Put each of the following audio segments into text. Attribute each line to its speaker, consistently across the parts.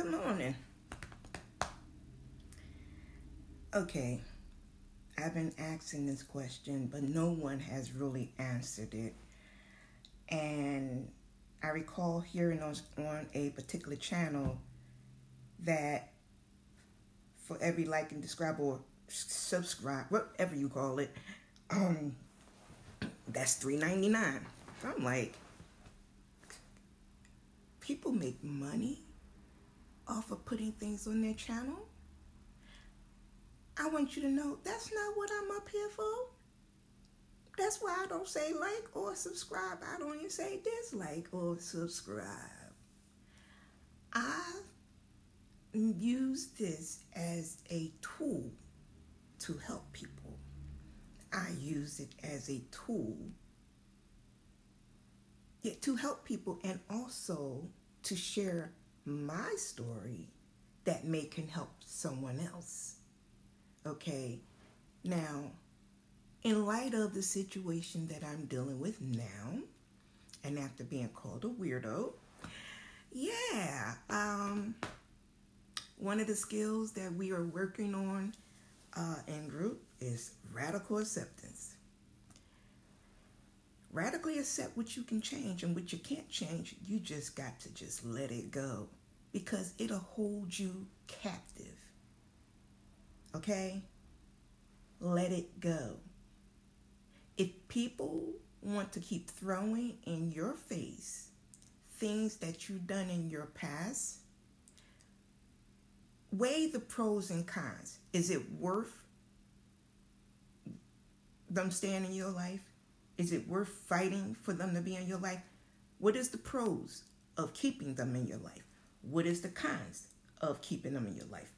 Speaker 1: Good morning. Okay, I've been asking this question, but no one has really answered it. And I recall hearing on a particular channel that for every like and describe or subscribe, whatever you call it, that's $3.99. I'm like, people make money off of putting things on their channel? I want you to know that's not what I'm up here for. That's why I don't say like or subscribe. I don't even say dislike or subscribe. I use this as a tool to help people. I use it as a tool to help people and also to share my story that can help someone else. Okay, now, in light of the situation that I'm dealing with now, and after being called a weirdo, one of the skills that we are working on in group is radical acceptance. Radically accept what you can change, and what you can't change, you just got to just let it go, because it'll hold you captive. Okay? Let it go. If people want to keep throwing in your face things that you've done in your past, weigh the pros and cons. Is it worth them staying in your life? Is it worth fighting for them to be in your life? What is the pros of keeping them in your life? What is the cons of keeping them in your life?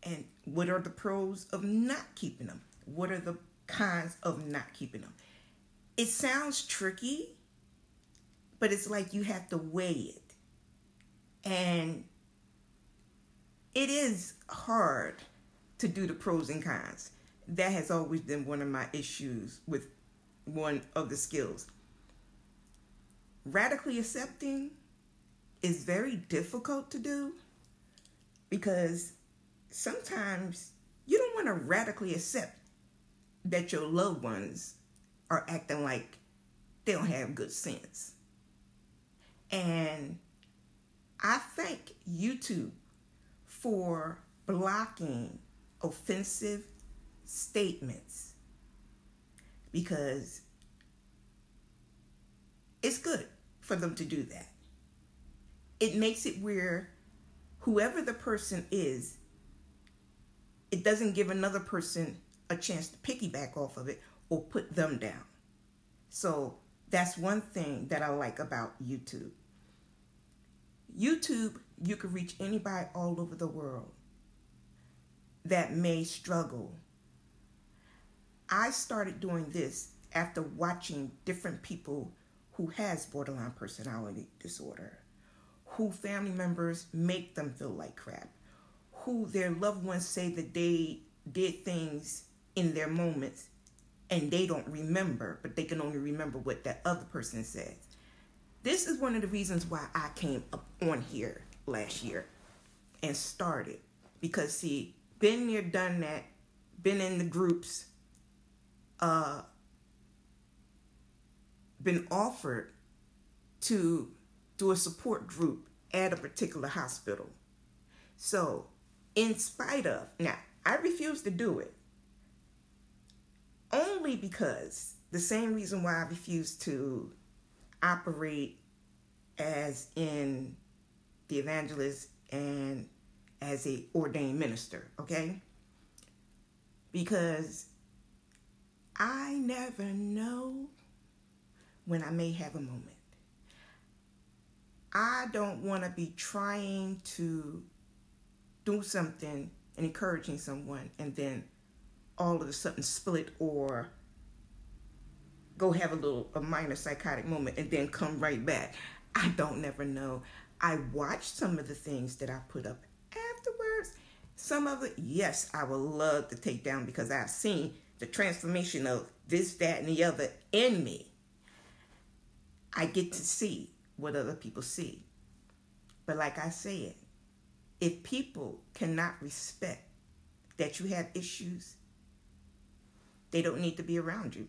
Speaker 1: And what are the pros of not keeping them? What are the cons of not keeping them? It sounds tricky, but it's like you have to weigh it. And it is hard to do the pros and cons. That has always been one of my issues with one of the skills. Radically accepting is very difficult to do, because sometimes you don't want to radically accept that your loved ones are acting like they don't have good sense. And I thank YouTube for blocking offensive statements, because it's good for them to do that. It makes it where whoever the person is, it doesn't give another person a chance to piggyback off of it or put them down. So that's one thing that I like about YouTube. YouTube, you can reach anybody all over the world that may struggle. I started doing this after watching different people who has borderline personality disorder, who family members make them feel like crap, who their loved ones say that they did things in their moments and they don't remember, but they can only remember what that other person says. This is one of the reasons why I came up on here last year and started. Because see, been there, done that, been in the groups, been offered to do a support group at a particular hospital. So, in spite of, now, I refuse to do it. Only because the same reason why I refuse to operate as in the evangelist and as a ordained minister, okay? Because I never know when I may have a moment. I don't want to be trying to do something and encouraging someone and then all of a sudden split or go have a minor psychotic moment and then come right back. I don't never know. I watched some of the things that I put up afterwards. Some of it, yes, I would love to take down, because I've seen the transformation of this, that, and the other in me. I get to see what other people see. But like I said, If people cannot respect that you have issues, they don't need to be around you,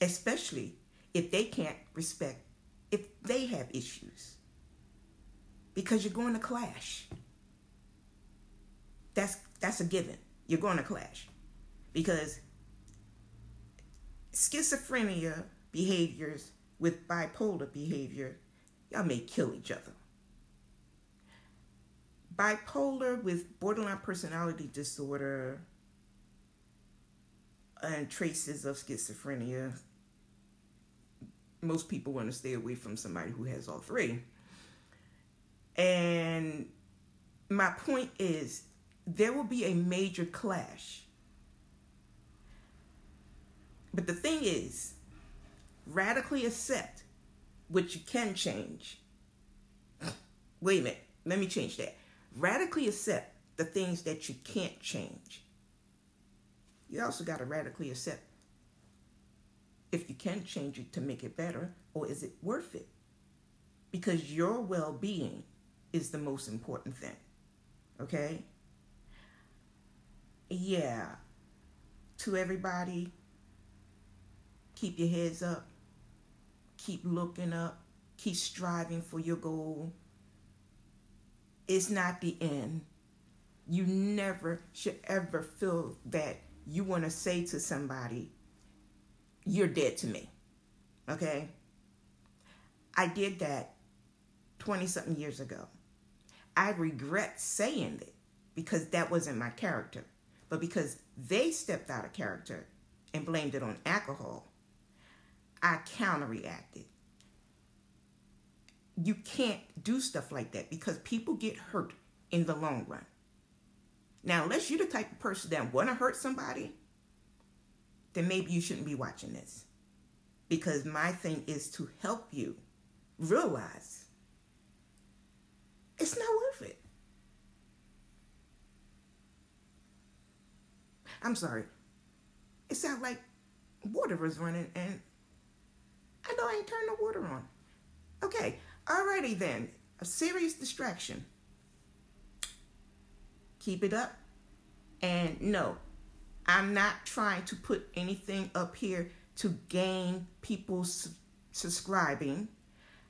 Speaker 1: especially if they can't respect if they have issues, because you're going to clash. That's a given. You're going to clash, because schizophrenia behaviors with bipolar behavior, y'all may kill each other. Bipolar with borderline personality disorder and traces of schizophrenia, most people want to stay away from somebody who has all three. And my point is, there will be a major clash. But the thing is, radically accept what you can change. Wait a minute, let me change that. Radically accept the things that you can't change. You also got to radically accept if you can change it to make it better, or is it worth it? Because your well-being is the most important thing. Okay? Yeah. To everybody, keep your heads up. Keep looking up. Keep striving for your goal. It's not the end. You never should ever feel that you want to say to somebody, you're dead to me. Okay? I did that 20-something years ago. I regret saying it because that wasn't my character. But because they stepped out of character and blamed it on alcohol, I counterreacted. You can't do stuff like that because people get hurt in the long run. Now, unless you're the type of person that want to hurt somebody, then maybe you shouldn't be watching this. Because my thing is to help you realize it's not worth it. I'm sorry. It sounds like water was running and I know I ain't turned the water on. Okay, alrighty then. A serious distraction. Keep it up. And no, I'm not trying to put anything up here to gain people subscribing.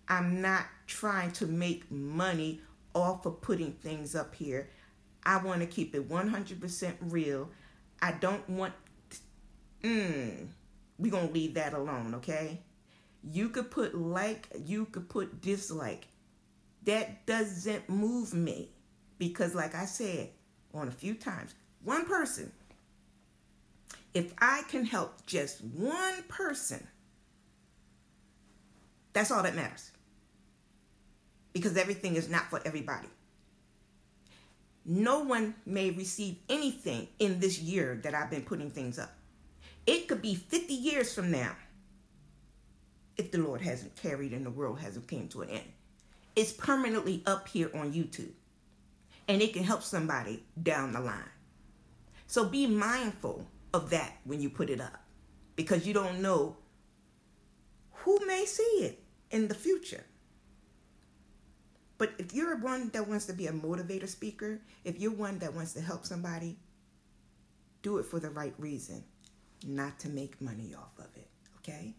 Speaker 1: I'm not trying to make money off of putting things up here. I want to keep it 100% real. I don't want... we're going to leave that alone, okay? You could put like, you could put dislike. That doesn't move me. Because like I said on a few times, one person, if I can help just one person, that's all that matters. Because everything is not for everybody. No one may receive anything in this year that I've been putting things up. It could be 50 years from now, if the Lord hasn't carried and the world hasn't came to an end. It's permanently up here on YouTube. And it can help somebody down the line. So be mindful of that when you put it up. Because you don't know who may see it in the future. But if you're one that wants to be a motivator speaker, if you're one that wants to help somebody, do it for the right reason, not to make money off of it, okay?